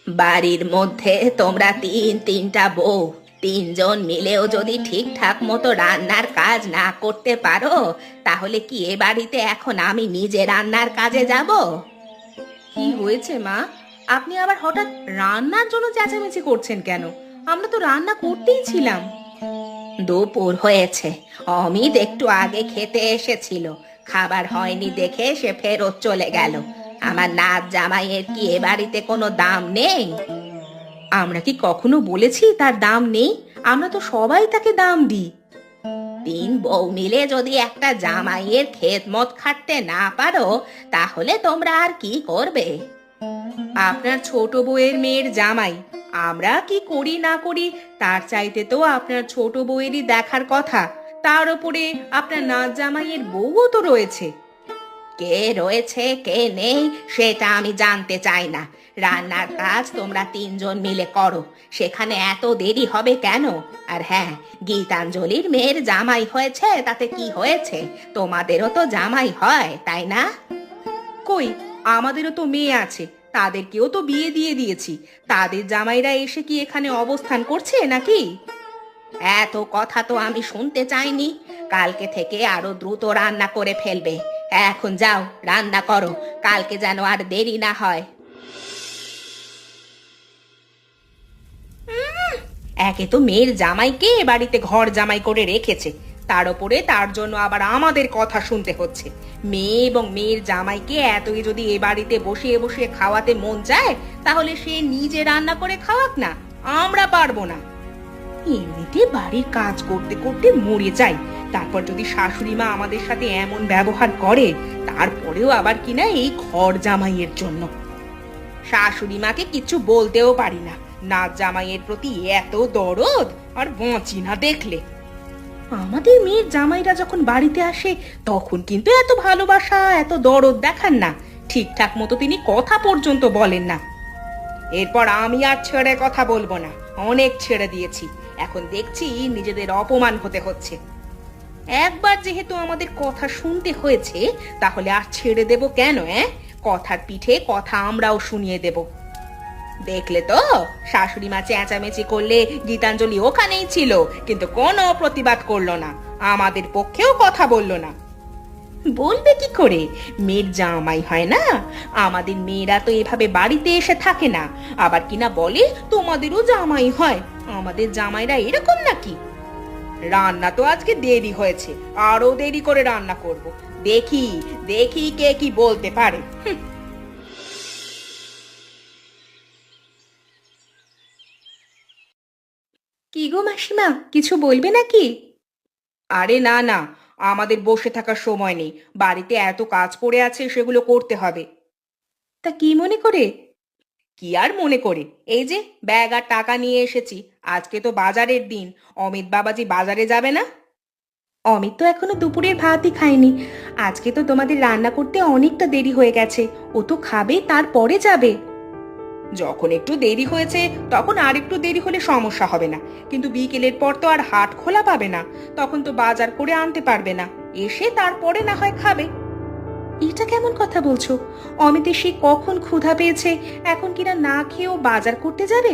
বাড়ির মধ্যে তোমরা তিনটা বউ, তিনজন মিলেও যদি ঠিকঠাক মতো রান্নার কাজ না করতে পারো, তাহলে কি এ বাড়িতে এখন আমি নিজে রান্নার কাজে যাব? কি হয়েছে মা? আপনি আবার হঠাৎ রান্নার জন্য চেঁচামেচি করছেন কেন? আমরা তো রান্না করতেই ছিলাম। দুপুর হয়েছে, অমিত একটু আগে খেতে এসেছিল, খাবার হয়নি দেখে সে ফেরত চলে গেল। আমার নাত জামাইয়ের কি এ বাড়িতে কোনো দাম নেই? আমরা কি কখনো বলেছি তার দাম নেই? আমরা তো সবাই তাকে দাম দিই। তিন বউ মিলে যদি একটা জামাইয়ের খেদমত খাটতে না পারো, তাহলে তোমরা আর কি করবে? আপনার ছোট বউয়ের মেয়ের জামাই, আমরা কি করি না করি তার চাইতে তো আপনার ছোট বউয়েরই দেখার কথা। তার উপরে আপনার নাত জামাইয়ের বউও তো রয়েছে। কে রয়েছে কে নেই সেটা আমি জানতে চাই না। রান্নার কাজ তোমরা তিনজন মিলে করো, সেখানে এত দেরি হবে কেন? আর হ্যাঁ, গীতাঞ্জলির মেয়ের জামাই হয়েছে তাতে কি হয়েছে? তোমাদেরও তো জামাই হয়, তাই না? কই, আমাদেরও তো মেয়ে আছে, তাদেরকেও তো বিয়ে দিয়ে দিয়েছি। তাদের জামাইরা এসে কি এখানে অবস্থান করছে নাকি? এত কথা তো আমি শুনতে চাইনি। কালকে থেকে আরো দ্রুত রান্না করে ফেলবে। এখন যাও, রান্না করো, কালকে যেন আর দেরি না হয়। একে তো মেয়ের জামাইকে এ বাড়িতে ঘর জামাই করে রেখেছে, তার উপরে তার জন্য আবার আমাদের কথা শুনতে হচ্ছে। মেয়ে এবং মেয়ের জামাইকে এতই যদি এ বাড়িতে বসিয়ে বসিয়ে খাওয়াতে মন চায়, তাহলে সে নিজে রান্না করে খাওয়াক না, আমরা পারবো না। এমনিতে বাড়ির কাজ করতে করতে মরে যাই, তারপর যদি শাশুড়ি মা আমাদের সাথে এমন ব্যবহার করে, তারপরেও আবার কিনা এই ঘর জামাইয়ের জন্য। শাশুড়ি মাকে কিছু বলতেও পারি না, নাচ জামাইয়ের প্রতি এত দরদ আর বাঁচি না দেখলে। আমাদের মেয়ের জামাইরা যখন বাড়িতে আসে তখন কিন্তু এত ভালোবাসা এত দরদ দেখান না, ঠিকঠাক মতো তিনি কথা পর্যন্ত বলেন না। এরপর আমি আর ছেড়ে কথা বলবো না, অনেক ছেড়ে দিয়েছি। এখন দেখছি নিজেদের অপমান হতে হচ্ছে। একবার যেহেতু আমাদের কথা শুনতে হয়েছে, তাহলে আর ছেড়ে দেব কেন? কথার পিঠে কথা আমরাও শুনিয়ে দেব। দেখলে তো, শাশুড়ি মা চেঁচামেচি করলে গীতাঞ্জলি ওখানেই ছিল, কিন্তু কোনো প্রতিবাদ করলো না, আমাদের পক্ষেও কথা বললো না। বলবে কি করে? মেয়ের জামাই হয় না? আমাদের মেয়েরা তো এভাবে বাড়িতে এসে থাকে না, আবার কিনা বলে তোমাদেরও জামাই হয়। আমাদের জামাইরা এরকম নাকি? রান্না তো আজকে দেরি হয়েছে, আরো দেরি করে রান্না করব। দেখি দেখি কে কি বলতে পারে। কি গো মাসিমা, কিছু বলবে নাকি? আরে না না, আমাদের বসে থাকার সময় নেই, বাড়িতে এত কাজ পড়ে আছে, সেগুলো করতে হবে। তা কি মনে করে? কি আর মনে করে, এই যে ব্যাগ আর টাকা নিয়ে এসেছি। আজকে তো বাজারের দিন, অমিত বাবাজি বাজারে যাবে না? অমিত তো এখনো দুপুরের ভাতই খায়নি। আজকে তো তোমাদের রান্না করতে অনেকটা দেরি হয়ে গেছে, ও তো খাবে তারপরে যাবে। যখন একটু দেরি হয়েছে তখন আর একটু দেরি হলে সমস্যা হবে না, কিন্তু বিকেলের পর তো আর হাট খোলা পাবে না, তখন তো বাজার করে আনতে পারবে না, এসে তারপরে না হয় খাবে। এটা কেমন কথা বলছো? অমিতের সে কখন ক্ষুধা পেয়েছে, এখন কিনা না খেয়েও বাজার করতে যাবে?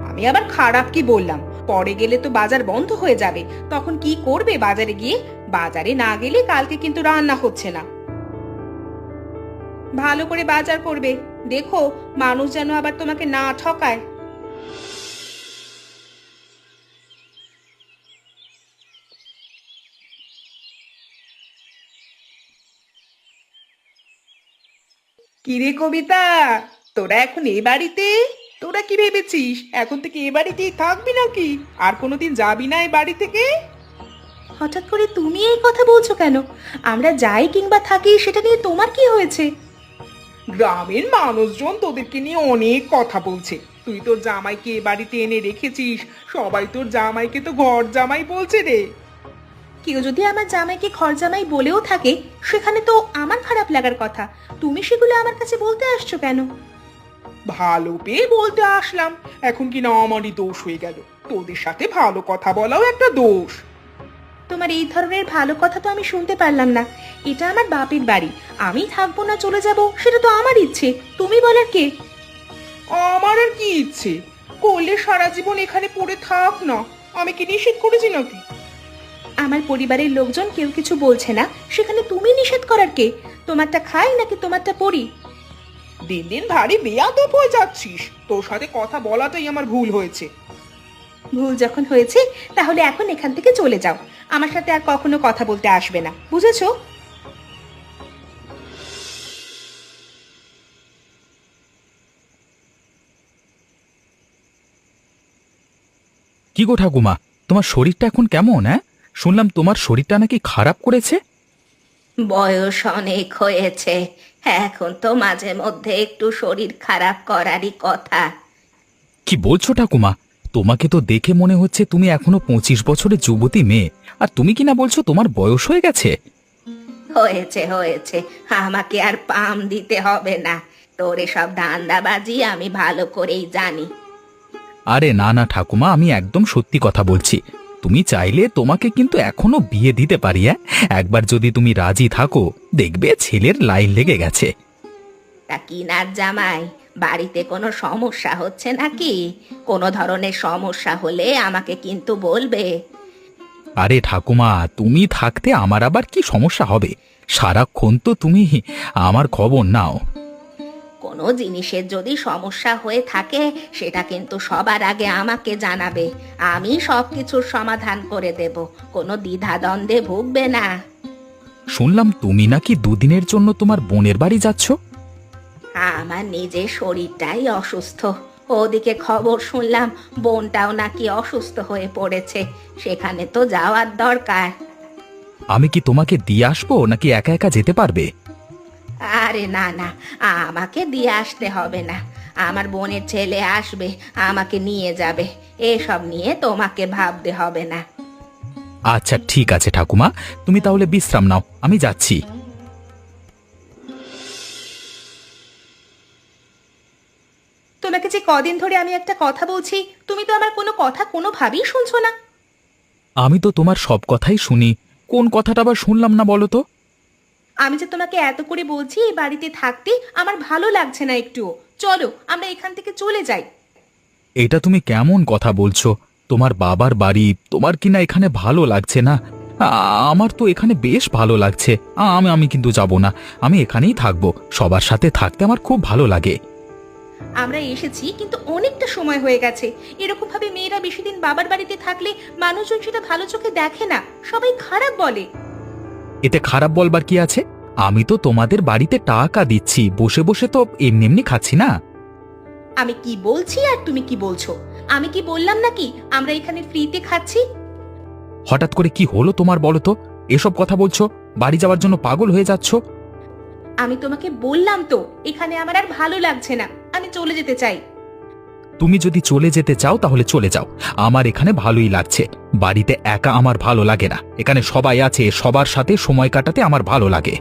আমি আবার খারাপ কি বললাম? পরে গেলে তো বাজার বন্ধ হয়ে যাবে, তখন কি করবে বাজারে গিয়ে? বাজারে না গেলে কালকে কিন্তু রান্না হচ্ছে না। ভালো করে বাজার করবে, দেখো মানুষ যেন আবার তোমাকে না ঠকায়। কিরে কবিতা, তোরা এখন এ বাড়িতে? তোরা কি ভেবেছিস এখন থেকে এ বাড়িতেই থাকবি নাকি? আর কোনোদিন যাবি না এ বাড়ি থেকে? হঠাৎ করে তুমি এই কথা বলছো কেন? আমরা যাই কিংবা থাকি সেটা নিয়ে তোমার কি হয়েছে? গ্রামের মানুষজন তোদেরকে নিয়ে অনেক কথা বলছে। তুই তোর জামাইকে এ বাড়িতে এনে রেখেছিস, সবাই তোর জামাইকে তো ঘর জামাই বলছে রে। কেউ যদি আমার জামাইকে ঘর জামাই বলেও থাকে, সেখানে তো আমার খারাপ লাগার কথা। তুমি সেগুলো আমার কাছে বলতে আসছো কেন? ভালো পেয়ে বলতে আসলাম, এখন কি না আমারই দোষ হয়ে গেল? তোদের সাথে ভালো কথা বলাও একটা দোষ। তোমার এই ধরনের ভালো কথা তো আমি শুনতে পারলাম না। এটা আমার বাপের বাড়ি, আমি থাকবো না চলে যাব সেটা তো আমার ইচ্ছে, তুমি বলার কে? আমার আর কি ইচ্ছে, করলে সারা জীবন এখানে পড়ে থাক না। আমি কি নিষেধ করেছি নাকি? আমার পরিবারের লোকজন কেউ কিছু বলছে না, সেখানে তুমি নিষেধ করার কে? তোমারটা খাই নাকি তোমারটা পড়ি? দিন দিন ভারী বেয়াদব হয়ে যাচ্ছিস। তোর সাথে কথা বলাটাই আমার ভুল হয়েছে। ভুল যখন হয়েছে তাহলে এখন এখান থেকে চলে যাও। আমার সাথে আর কখনো কথা বলতে আসবে না, বুঝেছো? কি গো ঠাকুমা, তোমার শরীরটা এখন কেমন? শুনলাম তোমার শরীরটা নাকি খারাপ করেছে। বয়স অনেক হয়েছে, এখন তো মাঝে মধ্যে একটু শরীর খারাপ করারই কথা। কি বলছো ঠাকুমা? তোমাকে তো দেখে মনে হচ্ছে তুমি এখনো 25 বছরের যুবতী মেয়ে, আর তুমি কি না বলছো তোমার বয়স হয়ে গেছে? হয়েছে হয়েছে, আমাকে আর পাম দিতে হবে না। তোর এসব ধান্দাবাজি আমি ভালো করেই জানি। আরে না না ঠাকুমা, আমি একদম সত্যি কথা বলছি। তুমি চাইলে তোমাকে কিন্তু এখনো বিয়ে দিতে পারি। একবার যদি তুমি রাজি থাকো, দেখবে ছেলের লাইন লেগে গেছে। তা কিনার জামাই, বাড়িতে কোনো সমস্যা হচ্ছে নাকি? কোনো ধরনের সমস্যা হলে আমাকে কিন্তু বলবে। আরে ঠাকুমা, তুমি থাকতে আমার আবার কি সমস্যা হবে? সারাক্ষণ তো তুমি আমার খবর নাও। কোনো জিনিসের যদি সমস্যা হয়ে থাকে সেটা কিন্তু সবার আগে আমাকে জানাবে। আমি সব কিছুর সমাধান করে দেব, কোনো দ্বিধাদ্বন্দ্বে ভুগবে না। শুনলাম তুমি নাকি দুদিনের জন্য তোমার বোনের বাড়ি যাচ্ছ। আমার নিজের শরীরটাই অসুস্থ, ওদিকে খবর শুনলাম বোনটাও নাকি অসুস্থ হয়ে পড়েছে, সেখানে তো যাওয়ার দরকার। আমি কি তোমাকে দিয়ে আসবো নাকি একা একা যেতে পারবে? আরে না না, আমাকে দিয়ে আসতে হবে না। আমার বোনের ছেলে আসবে, আমাকে নিয়ে যাবে। এসব নিয়ে তোমাকে ভাবতে হবে না। আচ্ছা ঠিক আছে ঠাকুমা, তুমি তাহলে বিশ্রাম নাও, আমি যাচ্ছি। তোমাকে যে কদিন ধরে আমি একটা কথা বলছি, তুমি তো আমার কোনো কথা কোনোভাবেই শুনছো না। আমি তো তোমার সব কথাই শুনি, কোন কথাটা আবার শুনলাম না বলো তো? আমি যে তোমাকে এত করে বলছি এই বাড়িতে থাকতে আমার ভালো লাগছে না একটুও। চলো আমরা এখান থেকে চলে যাই। এটা তুমি কেমন কথা বলছো? তোমার বাবার বাড়ি, তোমার কিনা এখানে ভালো লাগছে না? আমার তো এখানে বেশ ভালো লাগছে। আমি আমি কিন্তু যাব না, আমি এখানেই থাকবো। সবার সাথে থাকতে আমার খুব ভালো লাগে। আমরা এসেছি কিন্তু অনেকটা সময় হয়ে গেছে। এরকম ভাবে মেয়েরা বেশি দিন বাবার বাড়িতে থাকলে মানুষজন সেটা ভালো চোখে দেখে না, সবাই খারাপ বলে। এতে খারাপ বলবার কি আছে? আমি তো তোমাদের বাড়িতে টাকা দিচ্ছি, বসে বসে তো এমনি এমনি খাচ্ছি না। আমি কি বলছি আর তুমি কি বলছো? আমি কি বললাম নাকি আমরা এখানে ফ্রিতে খাচ্ছি? হঠাৎ করে কি হলো তোমার বলো তো? এসব কথা বলছো, বাড়ি যাওয়ার জন্য পাগল হয়ে যাচ্ছ। আমি তোমাকে বললাম তো এখানে আমার আর ভালো লাগছে না, আমি চলে যেতে চাই। তুমি যদি চলে যেতে চাও তাহলে চলে যাও, আমার এখানে ভালোই লাগছে। বাড়িতে একা আমার ভালো লাগে না, এখানে সবাই আছে, সবার সাথে সময় কাটাতে আমার ভালো লাগে।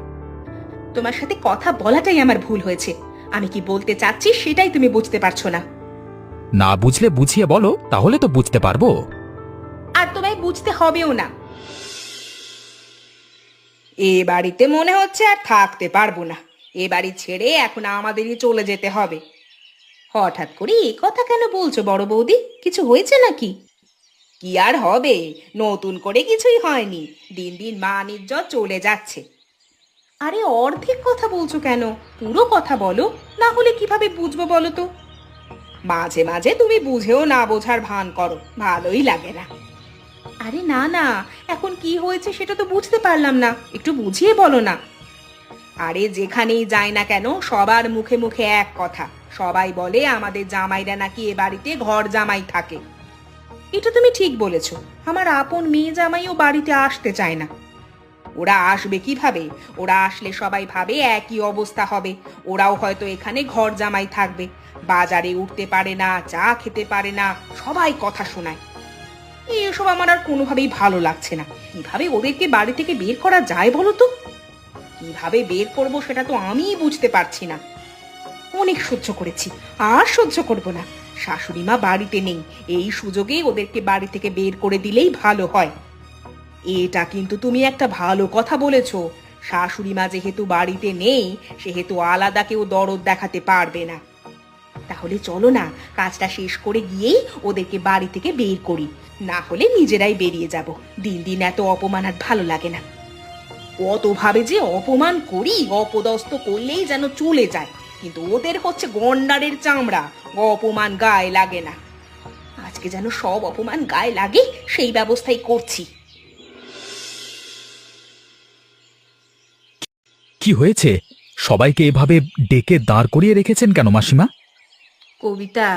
তোমার সাথে কথা বলাটাই আমার ভুল হয়েছে। আমি কি বলতে চাচ্ছি সেটাই তুমি বুঝতে পারছো না। না বুঝলে বুঝিয়ে বলো, তাহলে তো বুঝতে পারবো। আর তোমায় বুঝতে হবেও না। এ বাড়িতে মনে হচ্ছে আর থাকতে পারবো না। এ বাড়ি ছেড়ে এখন আমাদেরই চলে যেতে হবে। হঠাৎ করে এ কথা কেন বলছো বড় বৌদি? কিছু হয়েছে নাকি? কি আর হবে, নতুন করে কিছুই হয়নি। দিন দিন মান ইজ্জত চলে যাচ্ছে। আরে অর্ধেক কথা বলছো কেন? পুরো কথা বলো, না হলে কিভাবে বুঝবো বলো তো? মাঝে মাঝে তুমি বুঝেও না বোঝার ভান করো, ভালোই লাগে না। আরে না না, এখন কি হয়েছে সেটা তো বুঝতে পারলাম না, একটু বুঝিয়ে বলো না। আরে যেখানেই যাই না কেন সবার মুখে মুখে এক কথা, সবাই বলে আমাদের জামাইরা নাকি এ বাড়িতে ঘর জামাই থাকে। এটা তুমি ঠিক বলেছো, আমার আপন মেয়ে জামাইও বাড়িতে আসতে চায় না। ওরা আসবে কিভাবে? ওরা আসলে সবাই ভাবে একই অবস্থা হবে, ওরাও হয়তো এখানে ঘর জামাই থাকবে। বাজারে উঠতে পারে না, চা খেতে পারে না, সবাই কথা শোনায়। এসব আমার আর কোনোভাবেই ভালো লাগছে না। কিভাবে ওদেরকে বাড়ি থেকে বের করা যায় বলো তো? কিভাবে বের করব সেটা তো আমিই বুঝতে পারছি না। অনেক সহ্য করেছি, আর সহ্য করব না। শাশুড়ি মা বাড়িতে নেই, এই সুযোগে ওদেরকে বাড়ি থেকে বের করে দিলেই ভালো হয়। এটা কিন্তু তুমি একটা ভালো কথা বলেছো। শাশুড়ি মা যেহেতু বাড়িতে নেই, সেহেতু আলাদা কেউ দরদ দেখাতে পারবে না। তাহলে চলো না, কাজটা শেষ করে গিয়েই ওদেরকে বাড়ি থেকে বের করি, না হলে নিজেরাই বেরিয়ে যাব। দিন দিন এত অপমান আর ভালো লাগে না। কতভাবে যে অপমান করি, অপদস্থ করলেই যেন চলে যায়, কিন্তু ওদের হচ্ছে গন্ডারের চামড়া, অপমান গায়ে লাগে না। আজকে যেন সব অপমান গায়ে লাগে, সেই ব্যবস্থাই করছি। কি হয়েছে? সবাইকে এভাবে ডেকে দাঁড় করিয়ে রেখেছেন কেন মাসিমা? কবিতা,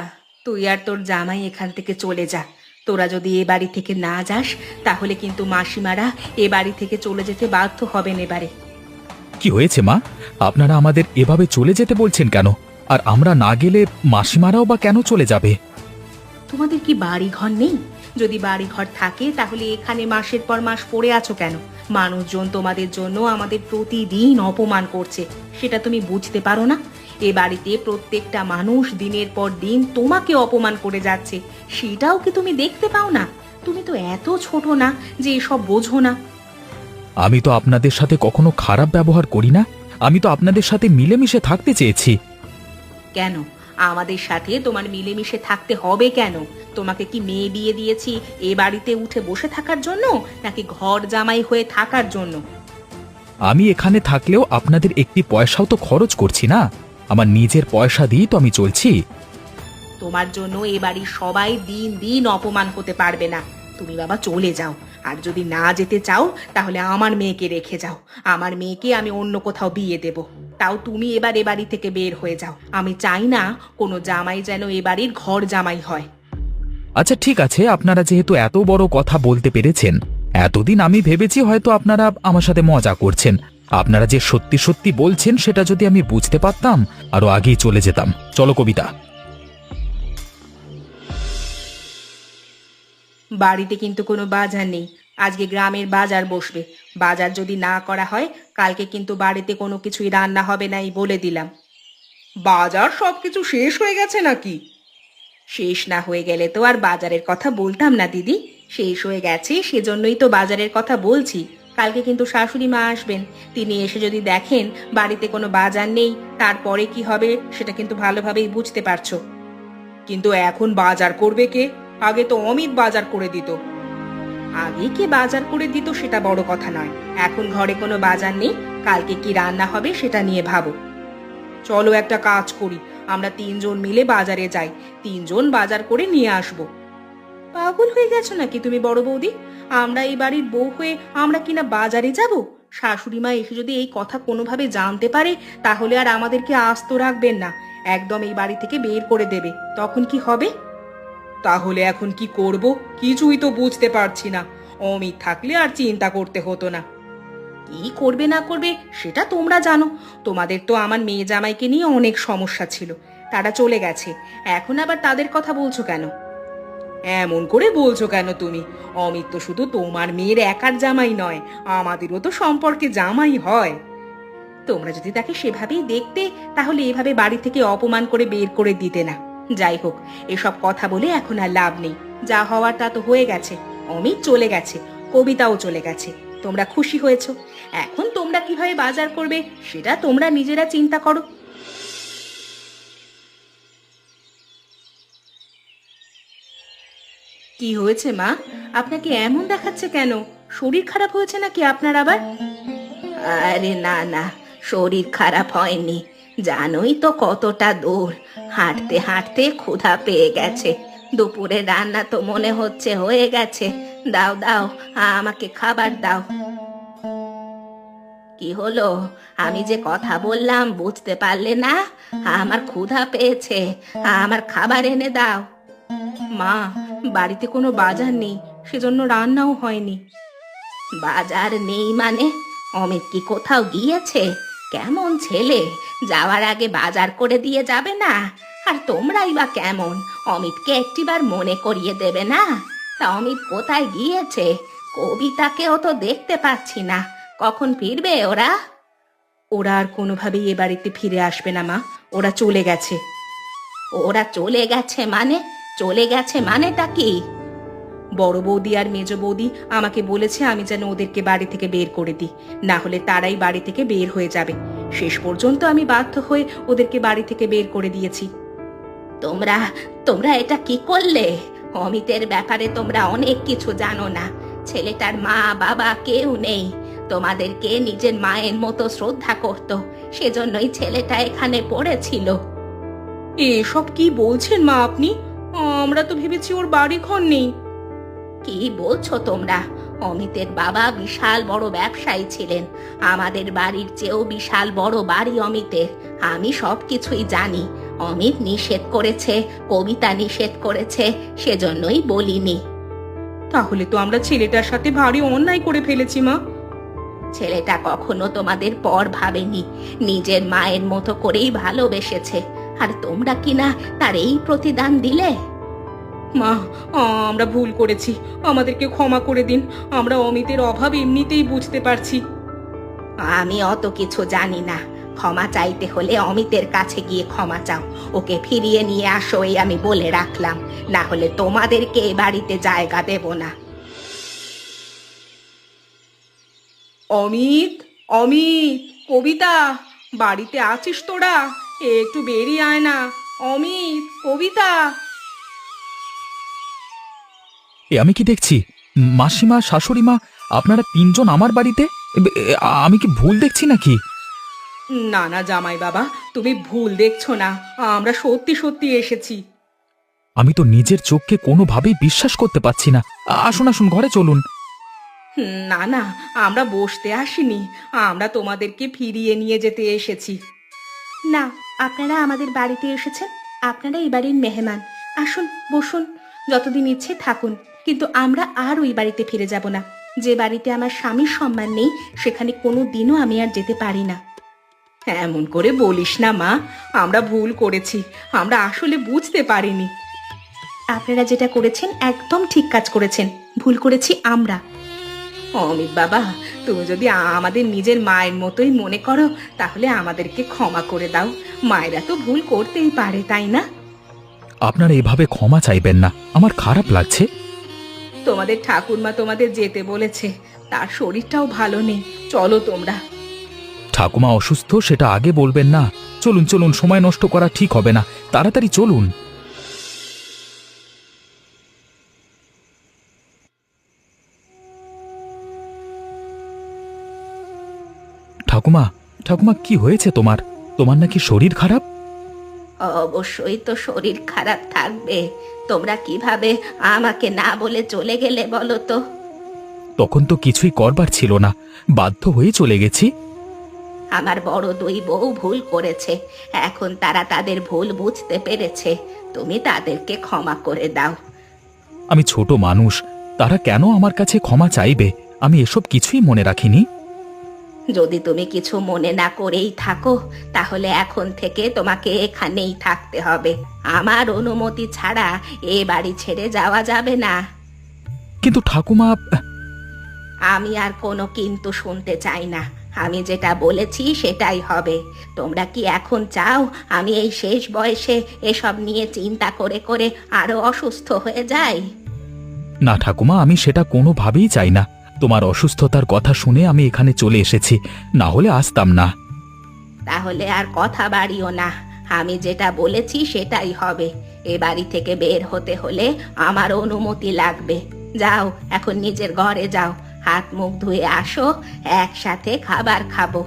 তুই আর তোর জামাই এখান থেকে চলে যা। তোরা যদি এ বাড়ি থেকে না যাস, তাহলে কিন্তু মাসিমারা এ বাড়ি থেকে চলে যেতে বাধ্য হবেন এবারে। কি হয়েছে মা? আপনারা আমাদের এভাবে চলে যেতে বলছেন কেন? আর আমরা না গেলে মাসিমারাও বা কেন চলে যাবে? তোমাদের কি বাড়ি ঘর নেই? যদি বাড়ি ঘর থাকে তাহলে এখানে মাসের পর মাস পড়ে আছো কেন? মানুষজন তোমাদের জন্য আমাদের প্রতিদিন অপমান করছে, সেটা তুমি বুঝতে পারো না? এ বাড়িতে প্রত্যেকটা মানুষ দিনের পর দিন তোমাকে অপমান করে যাচ্ছে, সেটাও কি তুমি দেখতে পাও না? তুমি তো এত ছোট না যে এসব বোঝো না। আমি তো আপনাদের সাথে কখনো খারাপ ব্যবহার করি না। আমি তো আপনাদের সাথে মিলেমিশে থাকতে চেয়েছি। কেন আমাদের সাথে তোমার মিলেমিশে থাকতে হবে কেন? তোমাকে কি মেয়ে বিয়ে দিয়েছি এ বাড়িতে উঠে বসে থাকার জন্য, নাকি ঘর জামাই হয়ে থাকার জন্য? আমি এখানে থাকলেও আপনাদের একটি পয়সাও তো খরচ করছি না। আমার নিজের পয়সা দিয়েই তো আমি চলছি। তোমার জন্য এ বাড়ির সবাই দিন দিন অপমান হতে পারবে না। তুমি বাবা চলে যাও, আর যদি না যেতে চাও তাহলে আমার মেয়েকে রেখে যাও। আমার মেয়েকে আমি অন্য কোথাও বিয়ে দেব, তাও তুমি এবার এ বাড়ি থেকে বের হয়ে যাও। আমি চাই না কোনো জামাই যেন এ বাড়ির ঘর জামাই হয়। আচ্ছা ঠিক আছে, আপনারা যেহেতু এত বড় কথা বলতে পেরেছেন, এতদিন আমি ভেবেছি হয়তো আপনারা আমার সাথে মজা করছেন। আপনারা যে সত্যি সত্যি বলছেন সেটা যদি আমি বুঝতে পারতাম, আরো আগেই চলে যেতাম। চলো কবিতা। বাড়িতে কিন্তু কোনো বাজার নেই, আজকে গ্রামের বাজার বসবে। বাজার যদি না করা হয়, কালকে কিন্তু বাড়িতে কোনো কিছুই রান্না হবে না, এই বলে দিলাম। বাজার সবকিছু শেষ হয়ে গেছে নাকি? শেষ না হয়ে গেলে তো আর বাজারের কথা বলতাম না দিদি। শেষ হয়ে গেছে সেজন্যই তো বাজারের কথা বলছি। কালকে কিন্তু শাশুড়ি মা আসবেন, তিনি এসে যদি দেখেন বাড়িতে কোনো বাজার নেই, তারপরে কি হবে সেটা কিন্তু ভালোভাবেই বুঝতে পারছো। কিন্তু এখন বাজার করবে কে? আগে তো অমিত বাজার করে দিত। আগে কে বাজার করে দিত সেটা বড় কথা নয়, এখন ঘরে কোনো বাজার নেই, কালকে কি রান্না হবে সেটা নিয়ে ভাবো। চলো একটা কাজ করি, আমরা তিনজন মিলে বাজারে যাই, তিনজন বাজার করে নিয়ে আসবো। পাগল হয়ে গেছো নাকি তুমি বড় বৌদি? আমরা এই বাড়ির বউ হয়ে আমরা কিনা বাজারে যাব? শাশুড়ি মা এসে যদি এই কথা কোনোভাবে জানতে পারে, তাহলে আর আমাদেরকে আস্ত রাখবেন না, একদম এই বাড়ি থেকে বের করে দেবে। তখন কি হবে? তাহলে এখন কি করব কিছুই তো বুঝতে পারছি না। অমিত থাকলে আর চিন্তা করতে হতো না। কি করবে না করবে সেটা তোমরা জানো। তোমাদের তো আমার মেয়ে জামাইকে নিয়ে অনেক সমস্যা ছিল, তারা চলে গেছে, এখন আবার তাদের কথা বলছো কেন? এমন করে বলছো কেন তুমি? অমিত তো শুধু তোমার মেয়ের একার জামাই নয়, আমাদেরও তো সম্পর্কে জামাই হয়। তোমরা যদি তাকে সেভাবেই দেখতে, তাহলে এভাবে বাড়ি থেকে অপমান করে বের করে দিতে না। যাই হোক, এসব কথা বলে এখন আর লাভ নেই, যা হওয়ার তা তো হয়ে গেছে। অমিত চলে গেছে, কবিতাও চলে গেছে, তোমরা খুশি হয়েছো। এখন তোমরা কিভাবে বাজার করবে সেটা তোমরা নিজেরা চিন্তা করো। কি হয়েছে মা? আপনাকে এমন দেখাচ্ছে কেন? শরীর খারাপ হয়েছে নাকি আপনার আবার? আরে না না, শরীর খারাপ হয়নি। জানোই তো কতটা দূর, হাঁটতে হাঁটতে ক্ষুধা পেয়ে গেছে। দুপুরে রান্না তো মনে হচ্ছে হয়ে গেছে। দাও দাও, আমাকে খাবার দাও। কি হলো? আমি যে কথা বললাম বুঝতে পারলে না? আমার ক্ষুধা পেয়েছে, আমার খাবার এনে দাও। মা, বাড়িতে কোনো বাজার নেই, সেজন্য রান্নাও হয়নি। বাজার নেই মানে? অমিত কি কোথাও গিয়েছে? কেমন ছেলে, যাওয়ার আগে বাজার করে দিয়ে যাবে না? আর তোমরাই বা কেমন, অমিতকে একটিবার মনে করিয়ে দেবে না? তা অমিত কোথায় গিয়েছে? কবিতাকেও তো দেখতে পাচ্ছি না, কখন ফিরবে ওরা? ওরা আর কোনোভাবেই এ বাড়িতে ফিরে আসবে না মা, ওরা চলে গেছে। ওরা চলে গেছে মানে? চলে গেছে মানেটা কি? বড় বৌদি আর মেজ বৌদি আমাকে বলেছে আমি যেন ওদেরকে বাড়ি থেকে বের করে দিই, না হলে তারাই বাড়ি থেকে বের হয়ে যাবে। শেষ পর্যন্ত আমি বাধ্য হয়ে ওদেরকে বাড়ি থেকে বের করে দিয়েছি। তোমরা তোমরা এটা কি করলে? অমিতের ব্যাপারে তোমরা অনেক কিছু জানো না। ছেলেটার মা বাবা কেউ নেই, তোমাদেরকে নিজের মায়ের মতো শ্রদ্ধা করত, সেজন্যই ছেলেটা এখানে পড়েছিল। এসব কি বলছেন মা আপনি? আমরা তো ভেবেছি ওর বাড়ি ঘর নেই। কি বলছো তোমরা? অমিতের বাবা বিশাল বড় ব্যবসায়ী ছিলেন, আমাদের বাড়ির চেয়েও বিশাল বড় বাড়ি অমিতের। আমি সব কিছুই জানি। অমিত নিষেধ করেছে, কবিতা নিষেধ করেছে, সেজন্যই বলিনি। তাহলে তো আমরা ছেলেটার সাথে ভারী অন্যায় করে ফেলেছি মা। ছেলেটা কখনো তোমাদের পর ভাবেনি, নিজের মায়ের মতো করেই ভালোবেসেছে। আর তোমরা কিনা তার এই প্রতিদান দিলে। মা, আমরা ভুল করেছি, আমাদেরকে ক্ষমা করে দিন। আমরা অমিতের অভাব এমনিতেই বুঝতে পারছি। আমি অত কিছু জানি না। ক্ষমা চাইতে হলে অমিতের কাছে গিয়ে ক্ষমা চাও, ওকে ফিরিয়ে নিয়ে আসো, এই আমি বলে রাখলাম। না হলে তোমাদেরকে এ বাড়িতে জায়গা দেব না। অমিত, অমিত, কবিতা, বাড়িতে আছিস তোরা? একটু বেরিয়ে আয় না। অমিত, কবিতা। এ আমি কি দেখছি? মাসিমা, শাশুড়ি মা, আপনারা তিনজন আমার বাড়িতে? আমি কি ভুল দেখছি নাকি? না না জামাই বাবা, তুমি ভুল দেখছো না, আমরা সত্যি সত্যি এসেছি। আমি তো নিজের চোখকে কোনোভাবেই বিশ্বাস করতে পারছি না। আসুন আসুন, ঘরে চলুন। না না, আমরা বসতে আসিনি, আমরা তোমাদেরকে ফিরিয়ে নিয়ে যেতে এসেছি। না, আপনারা আমাদের বাড়িতে এসেছেন, আপনারা এই বাড়ির মেহমান। আসুন, বসুন, যতদিন ইচ্ছে থাকুন, কিন্তু আমরা আর ওই বাড়িতে ফিরে যাব না। যে বাড়িতে আমার স্বামীর সম্মান নেই, সেখানে কোনো দিনও আমি আর যেতে পারি না। এমন করে বলিস না মা, আমরা ভুল করেছি, আমরা আসলে বুঝতে পারিনি। আপনারা যেটা করেছেন একদম ঠিক কাজ করেছেন, ভুল করেছি আমরা। অমিত বাবা, তুমি যদি আমাদের নিজের মায়ের মতোই মনে করো, তাহলে আমাদেরকে ক্ষমা করে দাও। মায়েরা তো ভুল করতেই পারে, তাই না? আপনারা এভাবে ক্ষমা চাইবেন না, আমার খারাপ লাগছে। তোমাদের ঠাকুরমা তোমাদের যেতে বলেছে, তার শরীরটাও ভালো নেই, চলো তোমরা। ঠাকুমা অসুস্থ, সেটা আগে বলবেন না। চলুন চলুন, সময় নষ্ট করা ঠিক হবে না, তাড়াতাড়ি চলুন। ঠাকুমা, ঠাকুমা, কি হয়েছে তোমার? তোমার নাকি শরীর খারাপ? অবশ্যই তো শরীর খারাপ থাকবে। তোমরা কিভাবে আমাকে না বলে চলে গেলে বলো তো? তখন তো কিছুই করবার ছিল না, বাধ্য হয়ে চলে গেছি। আমার বড় দুই বউ ভুল করেছে, এখন তারা তাদের ভুল বুঝতে পেরেছে। তুমি তাদেরকে ক্ষমা করে দাও। আমি ছোট মানুষ, তারা কেন আমার কাছে ক্ষমা চাইবে? আমি এসব কিছুই মনে রাখিনি। যদি তুমি কিছু মনে না করেই থাকো, তাহলে এখন থেকে তোমাকে এখানেই থাকতে হবে। আমার অনুমতি ছাড়া এ বাড়ি ছেড়ে যাওয়া যাবে না। কিন্তু ঠাকুমা, আমি আর কোনো কিন্তু শুনতে চাই না। আমি যেটা বলেছি সেটাই হবে। তোমরা কি এখন চাও আমি এই শেষ বয়সে এসব নিয়ে চিন্তা করে করে আরো অসুস্থ হয়ে যাই? না ঠাকুমা, আমি সেটা কোনোভাবেই চাই না। তোমার অসুস্থতার কথা শুনে আমি এখানে চলে এসেছি, না হলে আসতাম না। তাহলে আর কথা বাড়িও না, আমি যেটা বলেছি সেটাই হবে। এ বাড়ি থেকে বের হতে হলে আমার অনুমতি লাগবে। যাও, এখন নিজের ঘরে যাও, হাত মুখ ধুয়ে আসো, একসাথে খাবার খাবো।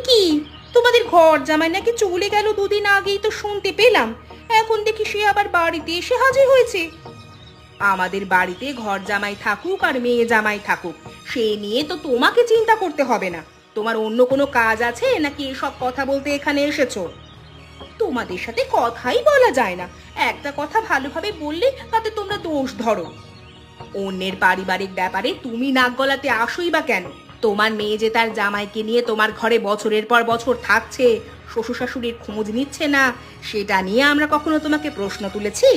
কি তোমাদের ঘর জামাই নাকি চলে গেল দুদিন আগেই তো শুনতে পেলাম, এখন দেখি সে আবার বাড়িতে এসে হাজির হয়েছে। আমাদের বাড়িতে ঘর জামাই থাকুক আর মেয়ে জামাই থাকুক, সে নিয়ে তো তোমাকে চিন্তা করতে হবে না। তোমার অন্য কোনো কাজ আছে নাকি এসব কথা বলতে এখানে এসেছো? তোমাদের সাথে কথাই বলা যায় না, একটা কথা ভালোভাবে বললে তাতে তোমরা দোষ ধরো। অন্যের পারিবারিক ব্যাপারে তুমি নাক গলাতে আসোই বা কেন? তোমার মেয়ে যে তার জামাইকে নিয়ে তোমার ঘরে বছরের পর বছর থাকছে, শ্বশুর শাশুড়ির খোঁজ নিচ্ছে না, সেটা নিয়ে আমরা কখনো তোমাকে প্রশ্ন তুলেছি?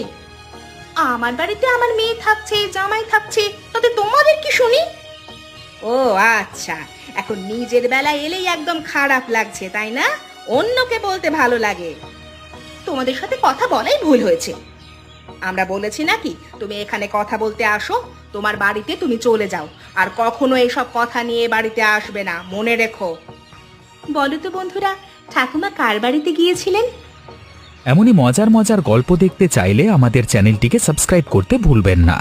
আমার বাড়িতে আমার মেয়ে থাকছে, জামাই থাকছে, তাতে তোমাদের কি শুনি? ও আচ্ছা, এখন নিজের বেলায় এলেই একদম খারাপ লাগছে, তাই না? অন্যকে বলতে ভালো লাগে। তোমাদের সাথে কথা বলাই ভুল হয়েছে। আমরা বলেছি নাকি তুমি এখানে কথা বলতে আসো? তোমার বাড়িতে তুমি চলে যাও, আর কখনো এসব কথা নিয়ে এ বাড়িতে আসবে না, মনে রেখো। বলো তো বন্ধুরা, ঠাকুমা কার বাড়িতে গিয়েছিলেন? এমনই মজার মজার গল্প দেখতে চাইলে আমাদের চ্যানেলটিকে সাবস্ক্রাইব করতে ভুলবেন না।